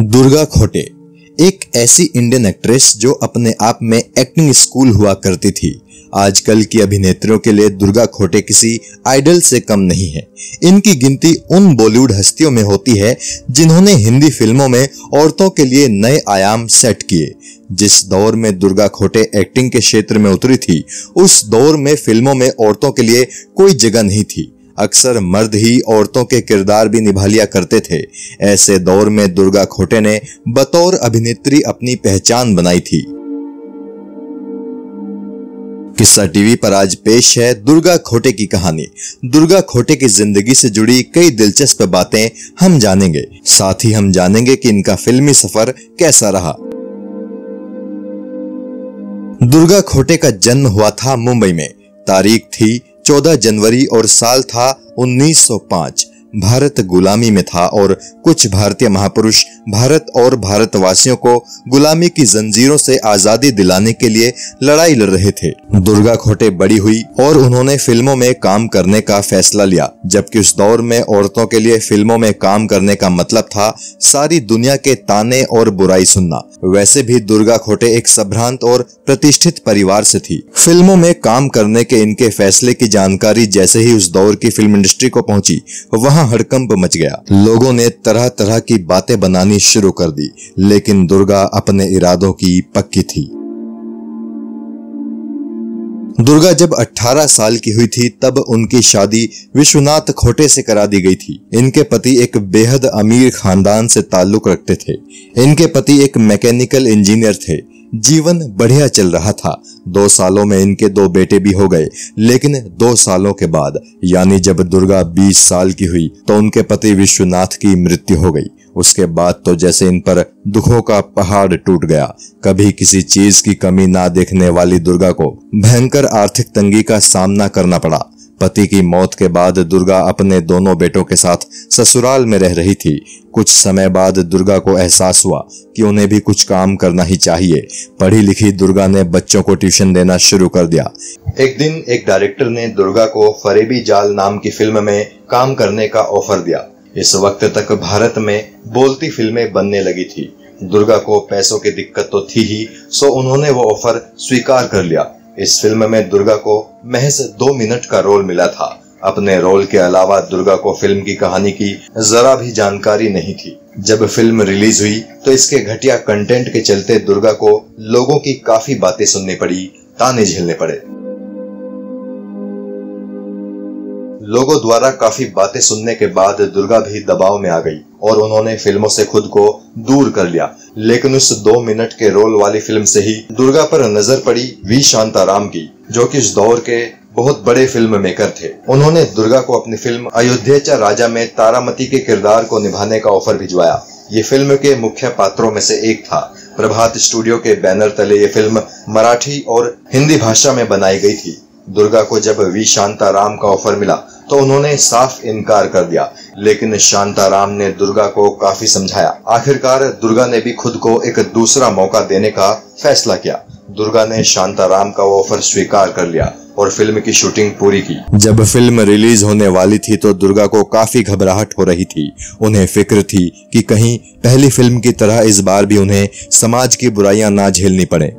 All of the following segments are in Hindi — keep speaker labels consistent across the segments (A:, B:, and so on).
A: दुर्गा खोटे एक ऐसी इंडियन एक्ट्रेस जो अपने आप में एक्टिंग स्कूल हुआ करती थी। आजकल की अभिनेत्रियों के लिए दुर्गा खोटे किसी आइडल से कम नहीं है। इनकी गिनती उन बॉलीवुड हस्तियों में होती है जिन्होंने हिंदी फिल्मों में औरतों के लिए नए आयाम सेट किए। जिस दौर में दुर्गा खोटे एक्टिंग के क्षेत्र में उतरी थी, उस दौर में फिल्मों में औरतों के लिए कोई जगह नहीं थी। अक्सर मर्द ही औरतों के किरदार भी निभा लिया करते थे। ऐसे दौर में दुर्गा खोटे ने बतौर अभिनेत्री अपनी पहचान बनाई थी। किस्सा टीवी पर आज पेश है दुर्गा खोटे की कहानी। दुर्गा खोटे की जिंदगी से जुड़ी कई दिलचस्प बातें हम जानेंगे। साथ ही हम जानेंगे कि इनका फिल्मी सफर कैसा रहा। दुर्गा खोटे का जन्म हुआ था मुंबई में। तारीख थी 14 जनवरी और साल था 1905। भारत गुलामी में था और कुछ भारतीय महापुरुष भारत और भारतवासियों को गुलामी की जंजीरों से आजादी दिलाने के लिए लड़ाई लड़ रहे थे। दुर्गा खोटे बड़ी हुई और उन्होंने फिल्मों में काम करने का फैसला लिया। जबकि उस दौर में औरतों के लिए फिल्मों में काम करने का मतलब था सारी दुनिया के ताने और बुराई सुनना। वैसे भी दुर्गा खोटे एक संभ्रांत और प्रतिष्ठित परिवार से थी। फिल्मों में काम करने के इनके फैसले की जानकारी जैसे ही उस दौर की फिल्म इंडस्ट्री को पहुंची, वहां हड़कंप मच गया। लोगों ने तरह तरह की बातें बनानी शुरू कर दी, लेकिन दुर्गा अपने इरादों की पक्की थी। दुर्गा जब 18 साल की हुई थी तब उनकी शादी विश्वनाथ खोटे से करा दी गई थी। इनके पति एक बेहद अमीर खानदान से ताल्लुक रखते थे। इनके पति एक मैकेनिकल इंजीनियर थे। जीवन बढ़िया चल रहा था। 2 सालों में इनके 2 बेटे भी हो गए। लेकिन 2 सालों के बाद यानी जब दुर्गा 20 साल की हुई तो उनके पति विश्वनाथ की मृत्यु हो गई। उसके बाद तो जैसे इन पर दुखों का पहाड़ टूट गया। कभी किसी चीज की कमी ना देखने वाली दुर्गा को भयंकर आर्थिक तंगी का सामना करना पड़ा। पति की मौत के बाद दुर्गा अपने दोनों बेटों के साथ ससुराल में रह रही थी। कुछ समय बाद दुर्गा को एहसास हुआ कि उन्हें भी कुछ काम करना ही चाहिए। पढ़ी लिखी दुर्गा ने बच्चों को ट्यूशन देना शुरू कर दिया। एक दिन एक डायरेक्टर ने दुर्गा को फरेबी जाल नाम की फिल्म में काम करने का ऑफर दिया। इस वक्त तक भारत में बोलती फिल्में बनने लगी थी। दुर्गा को पैसों की दिक्कत तो थी ही, सो उन्होंने वो ऑफर स्वीकार कर लिया। इस फिल्म में दुर्गा को महज 2 मिनट का रोल मिला था। अपने रोल के अलावा दुर्गा को फिल्म की कहानी की जरा भी जानकारी नहीं थी। जब फिल्म रिलीज हुई तो इसके घटिया कंटेंट के चलते दुर्गा को लोगों की काफी बातें सुननी पड़ी, ताने झेलने पड़े। लोगों द्वारा काफी बातें सुनने के बाद दुर्गा भी दबाव में आ गई और उन्होंने फिल्मों से खुद को दूर कर लिया। लेकिन उस 2 मिनट के रोल वाली फिल्म से ही दुर्गा पर नजर पड़ी वी शांताराम की, जो कि इस दौर के बहुत बड़े फिल्म मेकर थे। उन्होंने दुर्गा को अपनी फिल्म अयोध्या राजा में तारामती के किरदार को निभाने का ऑफर भिजवाया। ये फिल्म के मुख्य पात्रों में से एक था। प्रभात स्टूडियो के बैनर तले ये फिल्म मराठी और हिंदी भाषा में बनाई गई थी। दुर्गा को जब वी शांताराम का ऑफर मिला तो उन्होंने साफ इनकार कर दिया। लेकिन शांताराम ने दुर्गा को काफी समझाया। आखिरकार दुर्गा ने भी खुद को एक दूसरा मौका देने का फैसला किया। दुर्गा ने शांताराम का ऑफर स्वीकार कर लिया और फिल्म की शूटिंग पूरी की। जब फिल्म रिलीज होने वाली थी तो दुर्गा को काफी घबराहट हो रही थी। उन्हें फिक्र थी कि कहीं पहली फिल्म की तरह इस बार भी उन्हें समाज की बुराइयां ना झेलनी पड़े।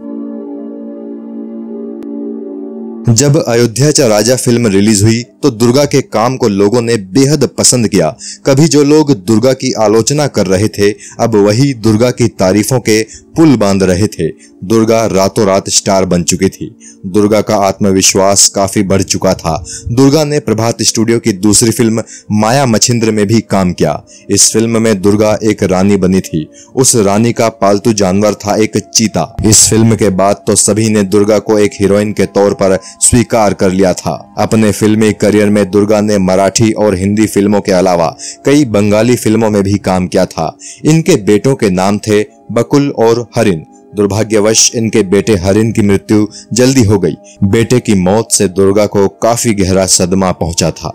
A: जब अयोध्या राजा फिल्म रिलीज हुई तो दुर्गा के काम को लोगों ने बेहद पसंद किया। कभी जो लोग दुर्गा की आलोचना कर रहे थे, अब वही दुर्गा की तारीफों के पुल बांध रहे थे। दुर्गा रातों रात स्टार बन चुकी थी। दुर्गा का आत्मविश्वास काफी बढ़ चुका था। दुर्गा ने प्रभात स्टूडियो की दूसरी फिल्म माया मछिंद्र में भी काम किया। इस फिल्म में दुर्गा एक रानी बनी थी। उस रानी का पालतू जानवर था एक चीता। इस फिल्म के बाद तो सभी ने दुर्गा को एक हीरोइन के तौर पर स्वीकार कर लिया था। अपने फिल्मी करियर में दुर्गा ने मराठी और हिंदी फिल्मों के अलावा कई बंगाली फिल्मों में भी काम किया था। इनके बेटों के नाम थे बकुल और हरिन। दुर्भाग्यवश इनके बेटे हरिन की मृत्यु जल्दी हो गई। बेटे की मौत से दुर्गा को काफी गहरा सदमा पहुंचा था।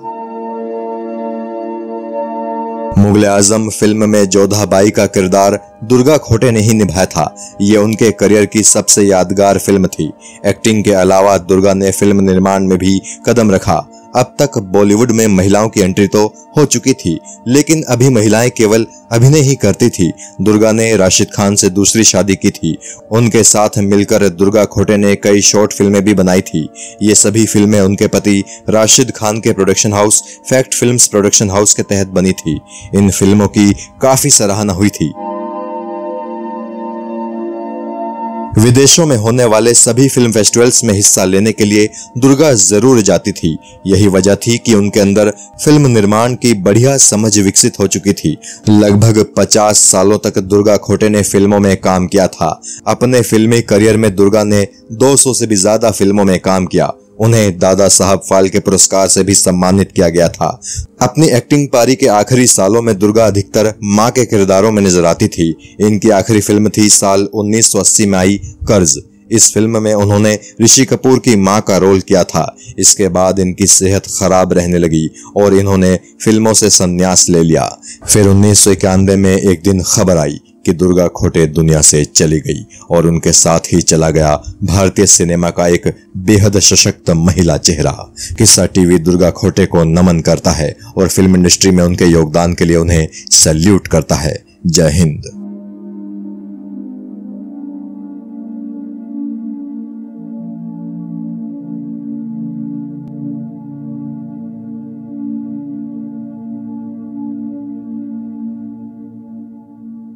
A: मुगल आजम फिल्म में जोधाबाई का किरदार दुर्गा खोटे ने ही निभाया था। ये उनके करियर की सबसे यादगार फिल्म थी। एक्टिंग के अलावा दुर्गा ने फिल्म निर्माण में भी कदम रखा। अब तक बॉलीवुड में महिलाओं की एंट्री तो हो चुकी थी, लेकिन अभी महिलाएं केवल अभिनय ही करती थी। दुर्गा ने राशिद खान से दूसरी शादी की थी। उनके साथ मिलकर दुर्गा खोटे ने कई शॉर्ट फिल्में भी बनाई थी। ये सभी फिल्में उनके पति राशिद खान के production house fact films production house के तहत बनी थी। इन फिल्मों की काफी सराहना हुई थी। विदेशों में होने वाले सभी फिल्म फेस्टिवल्स में हिस्सा लेने के लिए दुर्गा जरूर जाती थी। यही वजह थी कि उनके अंदर फिल्म निर्माण की बढ़िया समझ विकसित हो चुकी थी। लगभग 50 सालों तक दुर्गा खोटे ने फिल्मों में काम किया था। अपने फिल्मी करियर में दुर्गा ने 200 से भी ज्यादा फिल्मों में काम किया। उन्हें दादा साहब फाल्के पुरस्कार से भी सम्मानित किया गया था। अपनी एक्टिंग पारी के आखिरी सालों में दुर्गा अधिकतर मां के किरदारों में नजर आती थी। इनकी आखिरी फिल्म थी साल 1980 में आई कर्ज। इस फिल्म में उन्होंने ऋषि कपूर की मां का रोल किया था। इसके बाद इनकी सेहत खराब रहने लगी और इन्होंने फिल्मों से संन्यास ले लिया। फिर 1991 में एक दिन खबर आई कि दुर्गा खोटे दुनिया से चली गई और उनके साथ ही चला गया भारतीय सिनेमा का एक बेहद सशक्त महिला चेहरा। किस्सा टीवी दुर्गा खोटे को नमन करता है और फिल्म इंडस्ट्री में उनके योगदान के लिए उन्हें सैल्यूट करता है। जय हिंद।